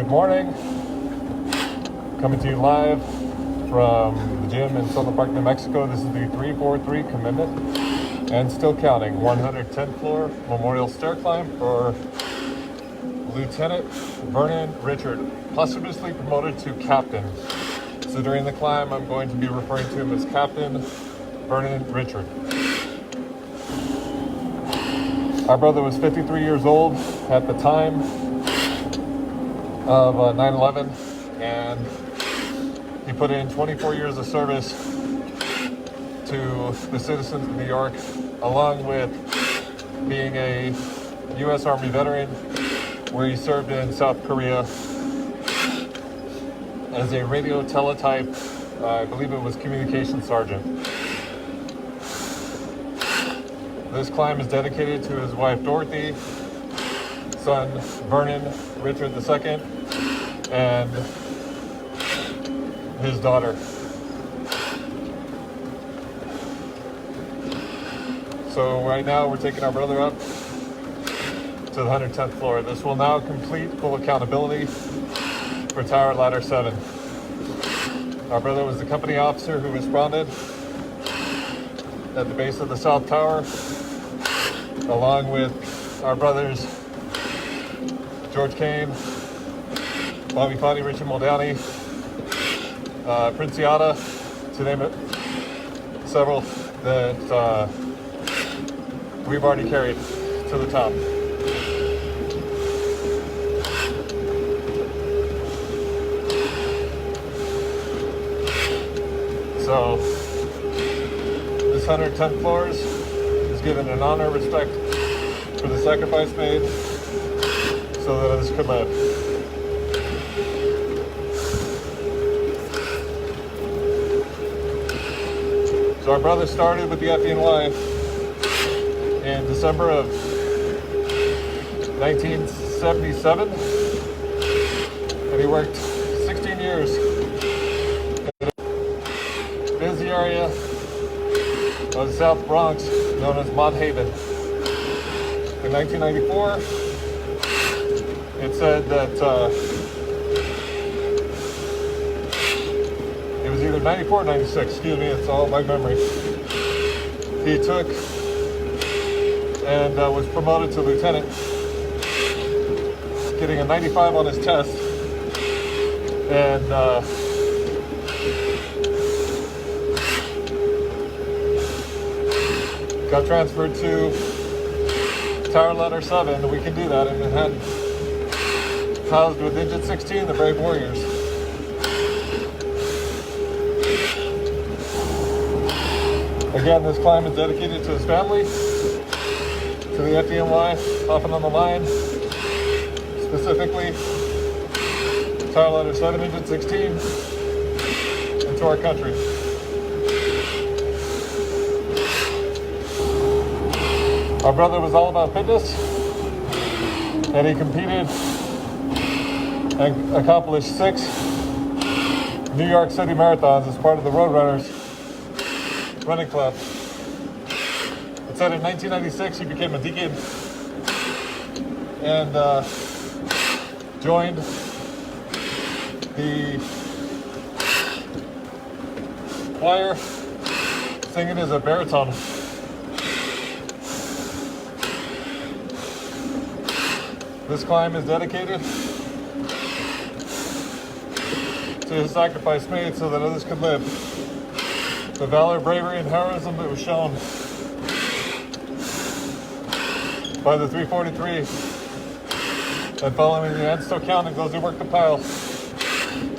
morning. Coming to you live from the gym in Southern Park, New Mexico. This is the 343 commitment and still counting. 110th floor memorial stair climb for Lieutenant Vernon Richard, posthumously promoted to captain. So during the climb, I'm going to be referring to him as Captain Vernon Richard. Our brother was 53 years old at the time of 9/11, and he put in 24 years of service to the citizens of New York, along with being a U.S. Army veteran, where he served in South Korea as a radio teletype, I believe it was communication sergeant. This climb is dedicated to his wife Dorothy, son Vernon Richard II, and his daughter. So right now we're taking our brother up to the 110th floor. This will now complete full accountability for Tower Ladder 7. Our brother was the company officer who responded at the base of the South Tower, along with our brothers George Kane, Bobby Foddy, Richard Muldowney, Prince Yada, to name it, several that we've already carried to the top. So this 110 floors is given an honor of respect for the sacrifice made so that others could live. So our brother started with the FDNY in December of 1977, and he worked 16 years in a busy area of the South Bronx known as Mott Haven. In 1994, it said that it was either 94 or 96, excuse me, it's all by memory. He took and was promoted to lieutenant, getting a 95 on his test, and got transferred to Tower Ladder 7. We can do that, and it had housed with Engine 16, the Brave Warriors. Again, this climb is dedicated to his family, to the FDNY, often on the line, specifically Tower Ladder 7, Engine 16, and to our country. Our brother was all about fitness, and he competed and accomplished 6 New York City marathons as part of the Roadrunners running club. It said in 1996 he became a deacon and joined the choir, singing as a baritone. This climb is dedicated to his sacrifice made so that others could live. The valor, bravery, and heroism that was shown by the 343, and following the end, still counting those who worked the pile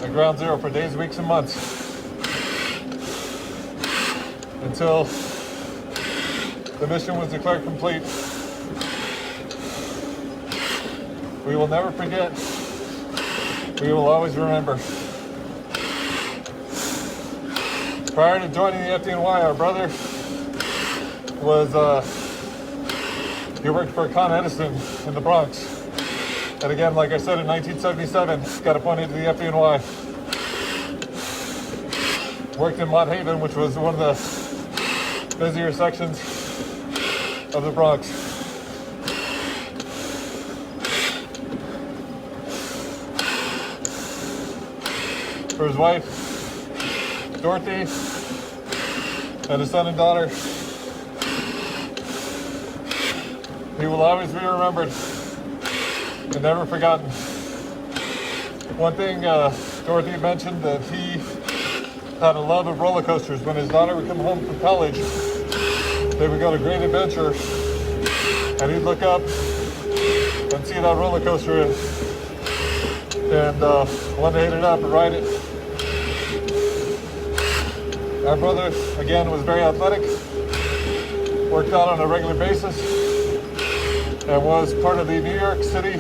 at ground zero for days, weeks, and months, until the mission was declared complete. We will never forget. We will always remember. Prior to joining the FDNY, our brother was, he worked for Con Edison in the Bronx. And again, like I said, in 1977, got appointed to the FDNY. Worked in Mott Haven, which was one of the busier sections of the Bronx. for his wife, Dorothy, and his son and daughter. He will always be remembered and never forgotten. One thing Dorothy mentioned, that he had a love of roller coasters. When his daughter would come home from college, they would go to Great Adventure, and he'd look up and see that roller coaster and want to hit it up and ride it. Our brother, again, was very athletic, worked out on a regular basis, and was part of the New York City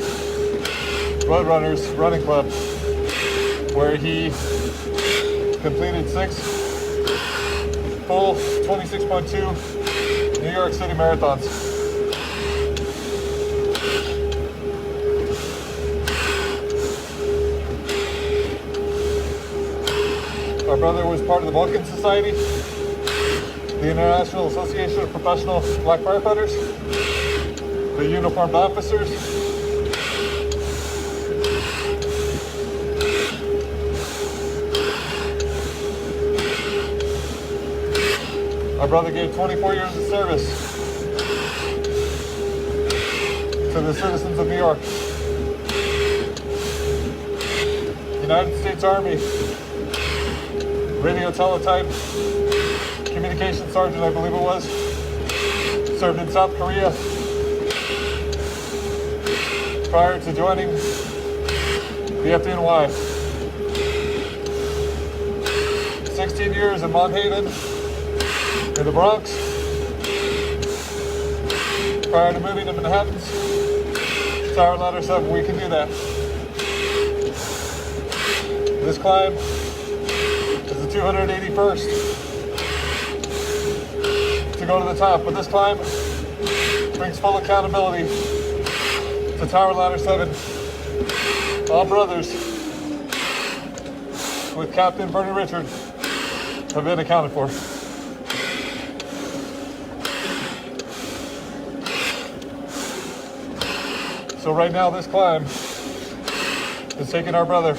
Roadrunners running club, where he completed 6 full 26.2 New York City marathons. Our brother was part of the Vulcan Society, the International Association of Professional Black Firefighters, the Uniformed Officers, our brother gave 24 years of service to the citizens of New York. United States Army, radio teletype, communications sergeant, I believe it was, served in South Korea prior to joining the FDNY. 16 years in Monhaven, in the Bronx, prior to moving to Manhattan's Tower Ladder 7. We can do that. This climb is the 281st to go to the top, but this climb brings full accountability to Tower Ladder 7. All brothers with Captain Vernon Richard have been accounted for. So right now this climb is taking our brother,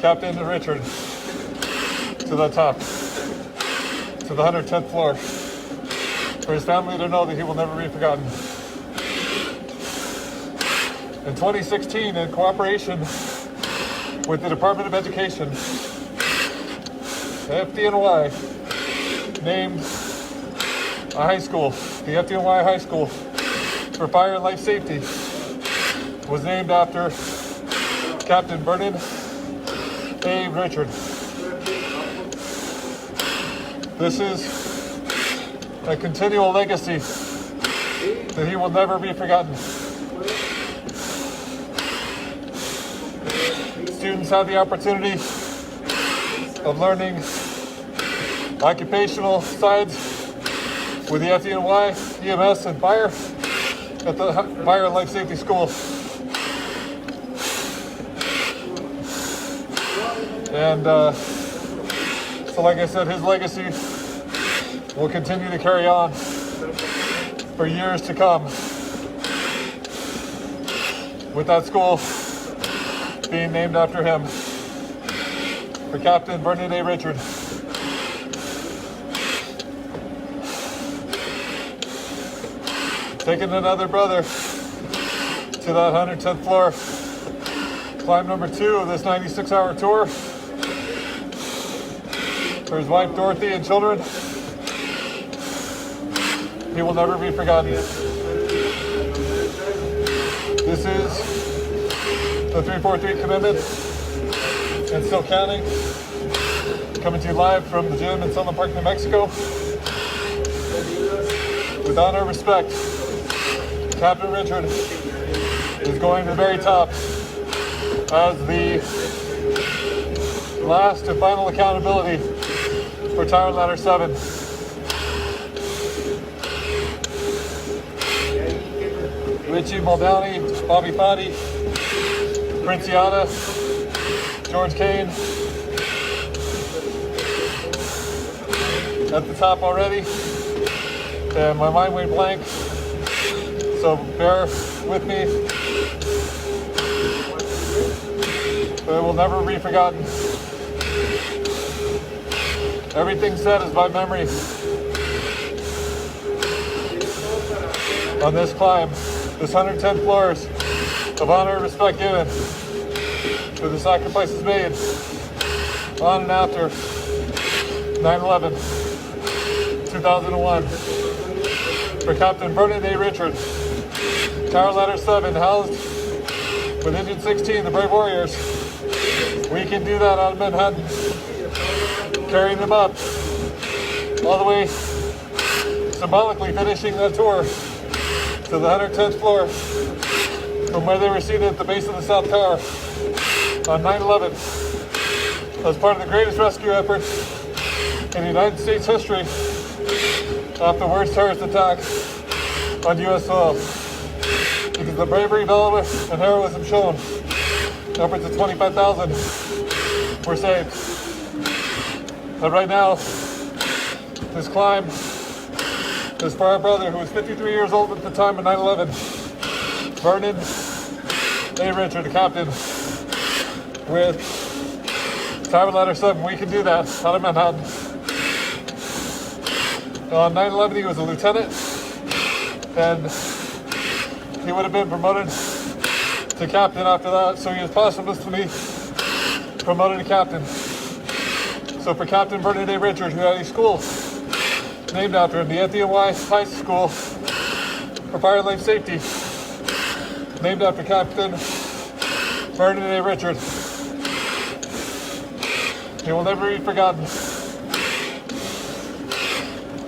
Captain Richard, to the top, to the 110th floor, for his family to know that he will never be forgotten. In 2016, in cooperation with the Department of Education, the FDNY named a high school, the FDNY High School for Fire and Life Safety, was named after Captain Vernon A. Richard. This is a continual legacy that he will never be forgotten. Students have the opportunity of learning occupational science with the FDNY, EMS, and fire at the Fire and Life Safety School. And so like I said, his legacy will continue to carry on for years to come, with that school being named after him, for Captain Vernon A. Richard. Taking another brother to that 110th floor, climb number 2 of this 96-hour tour, for his wife Dorothy and children. He will never be forgotten. This is the 343 commitment, and still counting. Coming to you live from the gym in Sunland Park, New Mexico. With honor and respect, Captain Richard is going to the very top as the last and final accountability for Tower Ladder 7. Richie Muldowney, Bobby Foddy, Princiata, George Kane at the top already, and my mind went blank, so bear with me. but it will never be forgotten. Everything said is by memory. On this climb, this 110 floors of honor and respect given to the sacrifices made on and after 9/11, 2001. For Captain Vernon A. Richard, Tower Ladder 7, housed with Engine 16, the Brave Warriors. We can do that out of Manhattan, carrying them up all the way, symbolically finishing that tour to the 110th floor from where they were seated at the base of the South Tower on 9/11 as part of the greatest rescue effort in United States history after the worst terrorist attack on U.S. soil. Because the bravery, valor, and heroism shown, upwards of 25,000 were saved. And right now, this climb is for our brother, who was 53 years old at the time of 9/11, Vernon A. Richard, the captain, with Tower Ladder 7. We can do that out of Manhattan. On 9/11, he was a lieutenant, and he would have been promoted to captain after that, so he was posthumously promoted to captain. So for Captain Vernon A. Richard, who had a school named after him, the FDNY High School for Fire and Life Safety, named after Captain Vernon A. Richard. He will never be forgotten.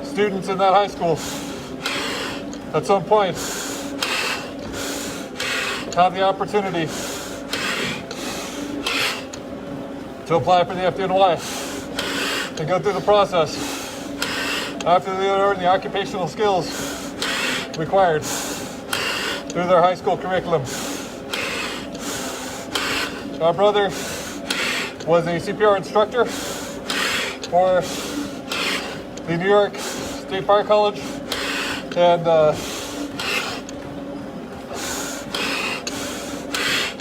Students in that high school at some point had the opportunity to apply for the FDNY and go through the process after they learn the occupational skills required through their high school curriculum. Our brother was a CPR instructor for the New York State Fire College, and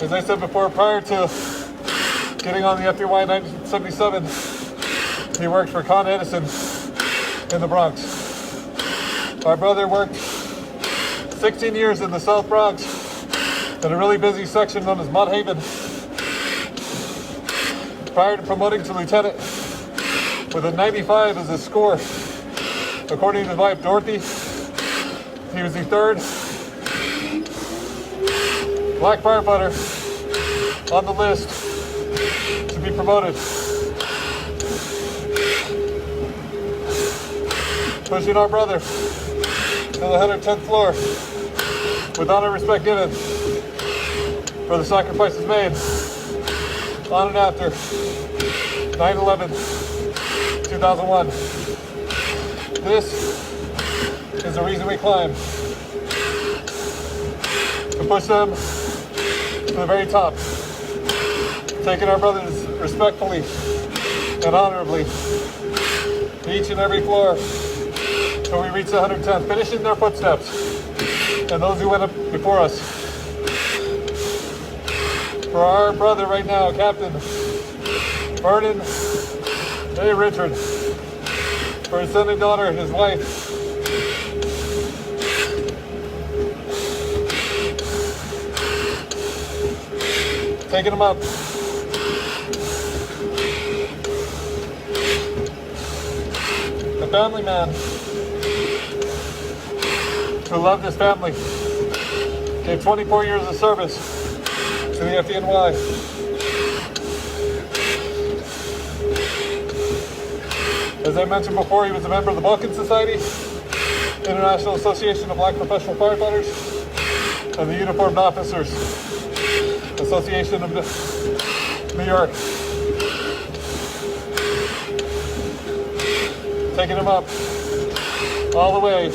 as I said before, prior to getting on the FDNY in 1977, he worked for Con Edison in the Bronx. Our brother worked 16 years in the South Bronx in a really busy section known as Mud Haven, prior to promoting to lieutenant with a 95 as his score. According to his wife Dorothy, he was the third black firefighter on the list to be promoted. Pushing our brother to the 110th floor with honor and respect given for the sacrifices made on and after 9/11, 2001. This is the reason we climb, to push them to the very top, taking our brothers respectfully and honorably to each and every floor till we reach the 110th, finishing their footsteps and those who went up before us. For our brother right now, Captain Vernon A. Richard, for his son and daughter and his wife, taking him up. The family man who loved his family, gave 24 years of service to the FDNY. As I mentioned before, he was a member of the Balkan Society, International Association of Black Professional Firefighters, and the Uniformed Officers Association of New York. Taking him up all the way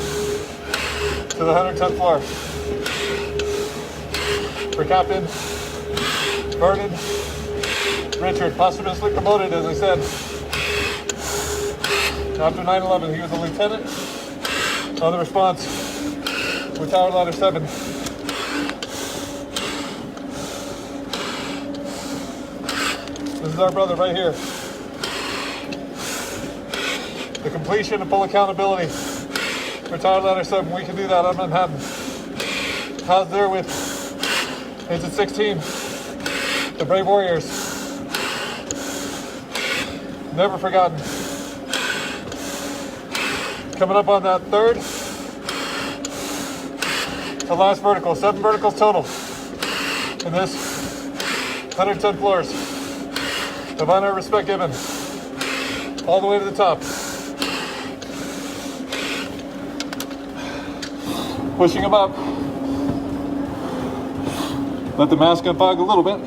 to the 110th floor. For Captain Vernon Richard, posthumously promoted, as I said, after 9/11. He was a lieutenant on the response with Tower Ladder 7. This is our brother right here. The completion and full accountability for Tower Ladder 7. We can do that on Manhattan. How's there with Exit 16? The brave warriors. Never forgotten. Coming up on that third to last vertical. 7 verticals total in this 110 floors. Of honor and respect given. All the way to the top. Pushing them up. Let the mask unfog a little bit.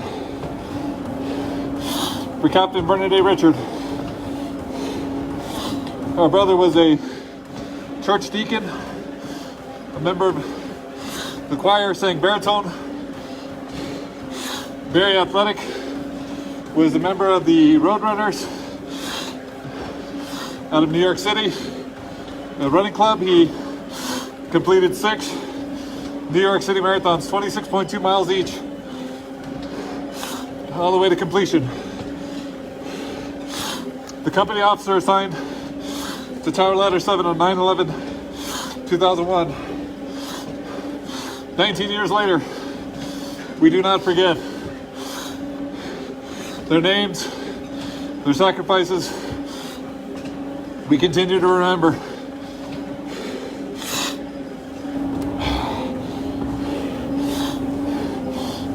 For Captain Vernon A. Richard. Our brother was a church deacon, a member of the choir, sang baritone, very athletic, was a member of the Roadrunners out of New York City, a running club. He completed 6 New York City marathons, 26.2 miles each, all the way to completion. The company officer assigned to Tower Ladder 7 on 9/11/2001. 19 years later, we do not forget their names, their sacrifices. We continue to remember.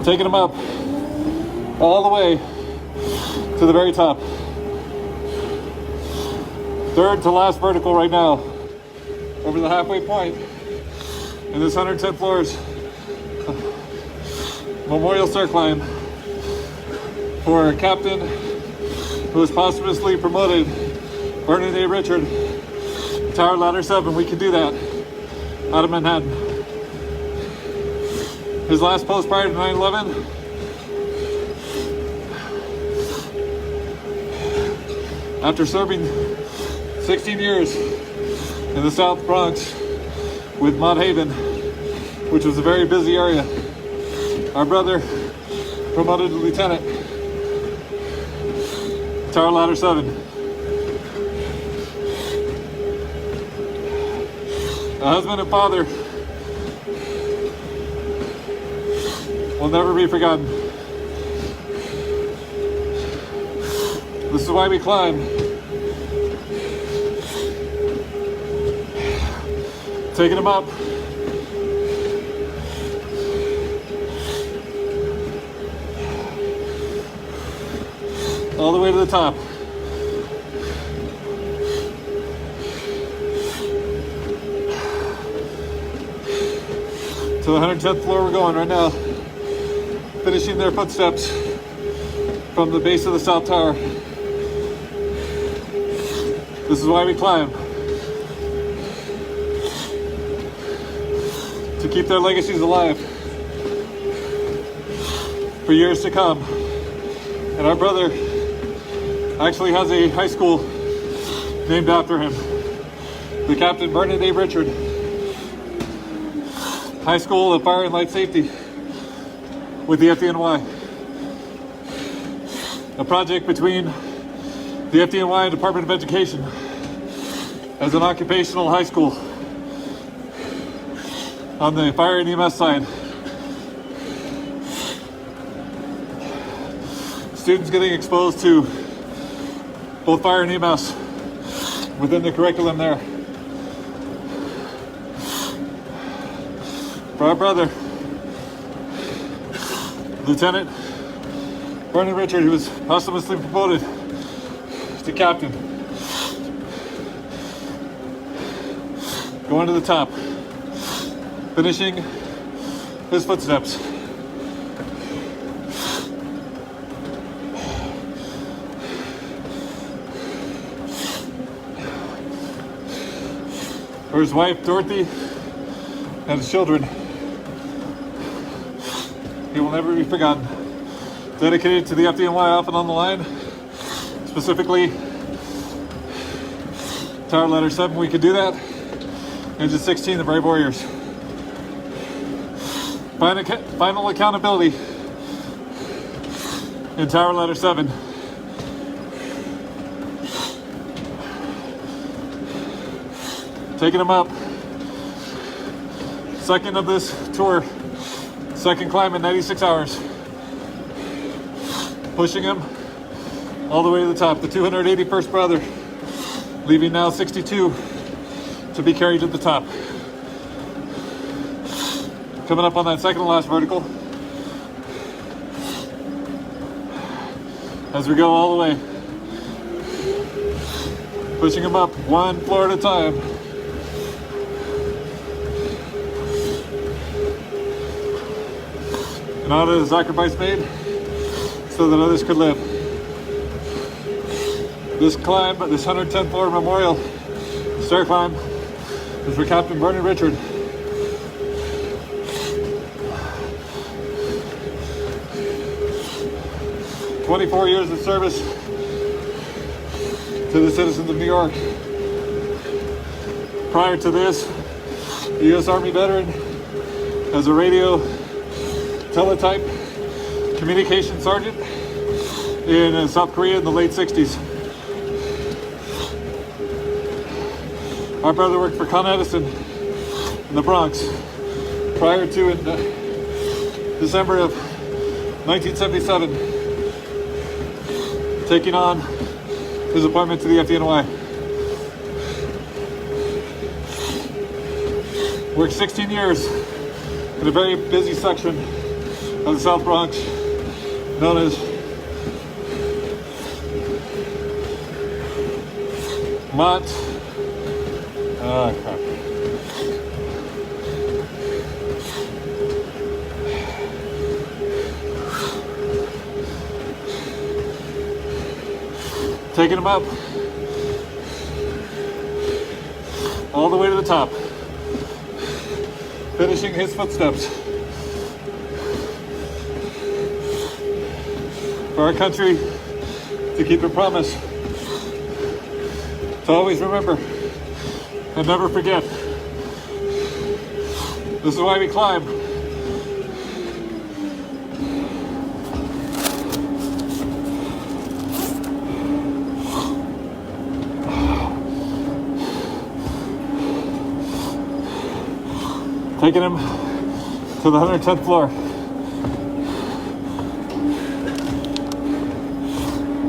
Taking them up all the way to the very top. Third to last vertical right now, over the halfway point in this 110 floors memorial stair climb for a captain who was posthumously promoted, Vernon A. Richard, Tower Ladder 7. We can do that out of Manhattan. His last post prior to 9/11, after serving 16 years in the South Bronx with Mott Haven, which was a very busy area. Our brother promoted to lieutenant, Tower Ladder 7. A husband and father will never be forgotten. This is why we climb. Taking them up. All the way to the top. To the 110th floor we're going right now. Finishing their footsteps from the base of the South Tower. This is why we climb. To keep their legacies alive for years to come. And our brother actually has a high school named after him. The Captain Vernon A. Richard High School of Fire and Light Safety with the FDNY. A project between the FDNY and Department of Education as an occupational high school on the fire and EMS side. Students getting exposed to both fire and EMS within the curriculum there. For our brother, Lieutenant Vernon Richard, who was posthumously promoted to captain. Going to the top, finishing his footsteps. For his wife, Dorothy, and his children. He will never be forgotten. Dedicated to the FDNY off and on the line. Specifically, Tower Ladder 7, we could do that. Engine 16, the Brave Warriors. Final accountability in Tower Ladder 7. Taking him up. Second of this tour. Second climb in 96 hours. Pushing him all the way to the top. The 281st brother. Leaving now 62 to be carried to the top. Coming up on that second to last vertical. As we go all the way. Pushing him up one floor at a time. And all of the sacrifice made so that others could live. This climb, this 110th floor memorial stair climb, is for Captain Vernon Richard. "24 years of service to the citizens of New York. Prior to this, a U.S. Army veteran as a radio teletype communication sergeant in South Korea in the late 60s. Our brother worked for Con Edison in the Bronx prior to in December of 1977 taking on his appointment to the FDNY. Worked 16 years in a very busy section of the South Bronx known as Mont. Crap. Taking him up all the way to the top, finishing his footsteps for our country to keep a promise, to always remember and never forget. This is why we climb. Taking him to the 110th floor.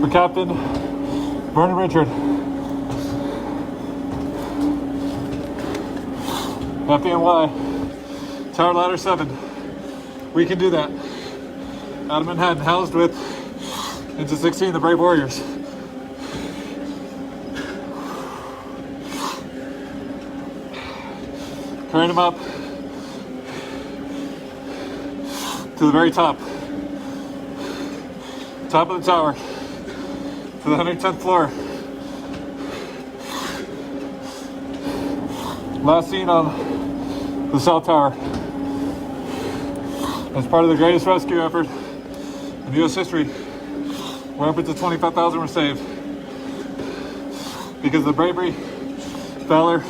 For Captain Vernon Richard. FDNY, Tower Ladder 7. We can do that. Out of Manhattan, housed with into 16 the Brave Warriors. Carrying him up to the very top. Top of the tower. To the 110th floor. Last seen on the South Tower as part of the greatest rescue effort in U.S. history, where upwards of 25,000 were saved because of the bravery, valor,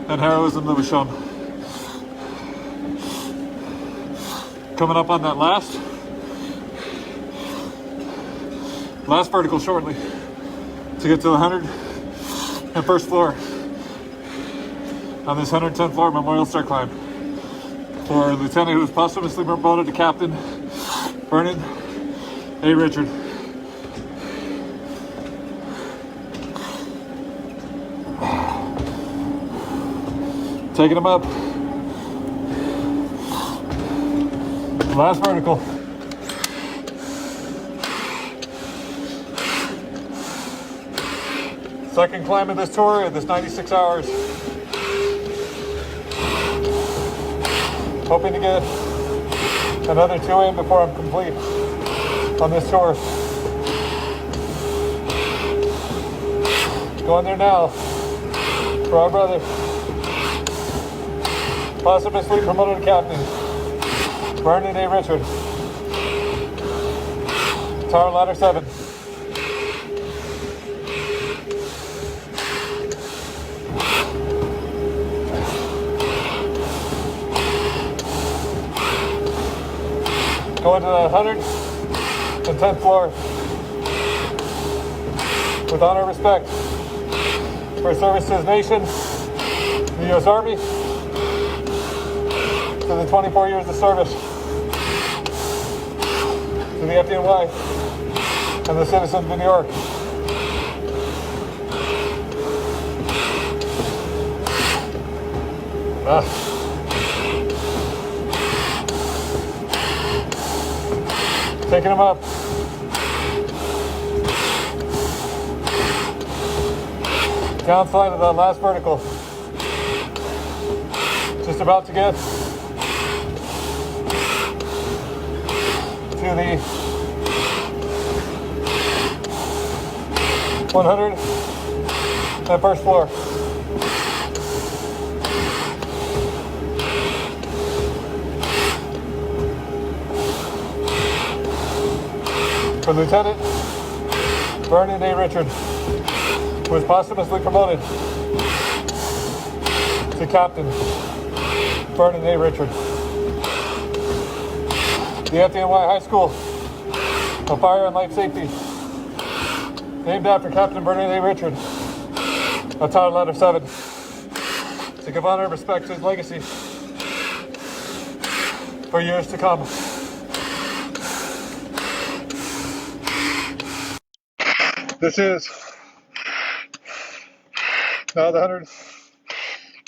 and heroism that was shown. Coming up on that last vertical shortly to get to the 101st floor on this 110th floor memorial stair climb for a lieutenant who was posthumously promoted to Captain Vernon A. Richard. Taking him up. Last vertical. Second climb of this tour in this 96 hours. Hoping to get another 2 in before I'm complete on this tour. Going there now for our brother, posthumously promoted to captain, Vernon A. Richard, Tower Ladder 7. Going to the 110th floor with honor and respect for service to his nation the U.S. Army, to the 24 years of service, to the FDNY, and the citizens of New York. Taking them up. Down slide of the last vertical. Just about to get to the 101st floor. For Lieutenant Vernon A. Richard, who was posthumously promoted to Captain Vernon A. Richard. The FDNY High School of Fire and Life Safety, named after Captain Vernon A. Richard, of Tower Ladder 7, to give honor and respect to his legacy for years to come. This is now the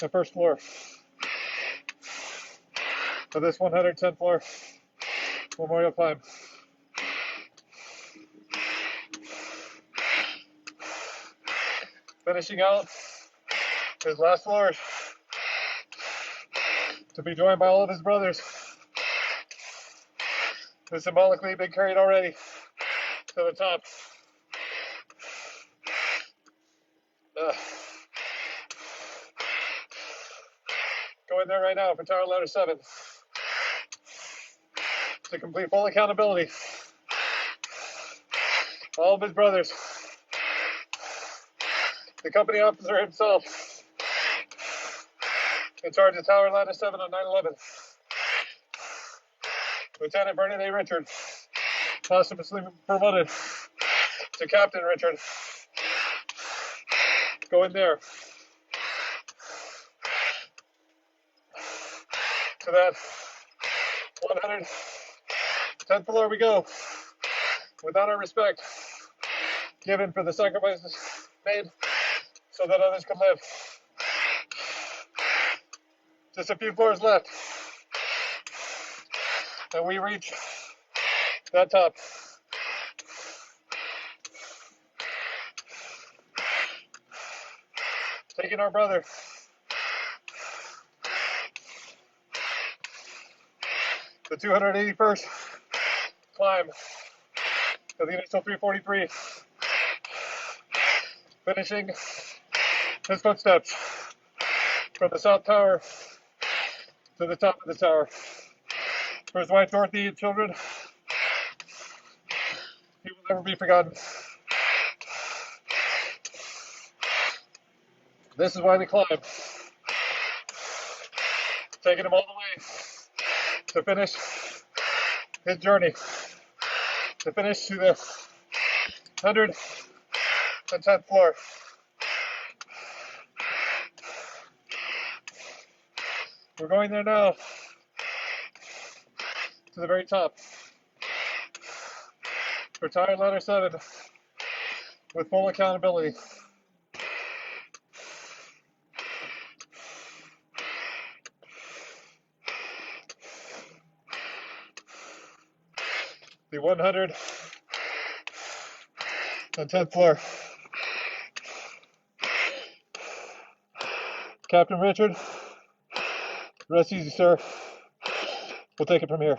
101st floor of this 110th floor memorial climb. Finishing out his last floors to be joined by all of his brothers, who symbolically been carried already to the top. Go in there right now for Tower Ladder 7 to complete full accountability. All of his brothers, the company officer himself, in charge of Tower Ladder 7 on 9/11, Lieutenant Vernon A. Richard, posthumously promoted to Captain Richard. Go in there to that 110th floor we go, with honor and respect given for the sacrifices made so that others can live. Just a few floors left, and we reach that top. Taking our brother the 281st climb of the initial 343, finishing his footsteps from the South Tower to the top of the tower. For his wife Dorothy and children, he will never be forgotten. This is why we climb, taking him all the way to finish his journey, to finish to the 110th floor. We're going there now, to the very top, for Tower Ladder 7, with full accountability. The 110th floor. Captain Richard, rest easy, sir. We'll take it from here.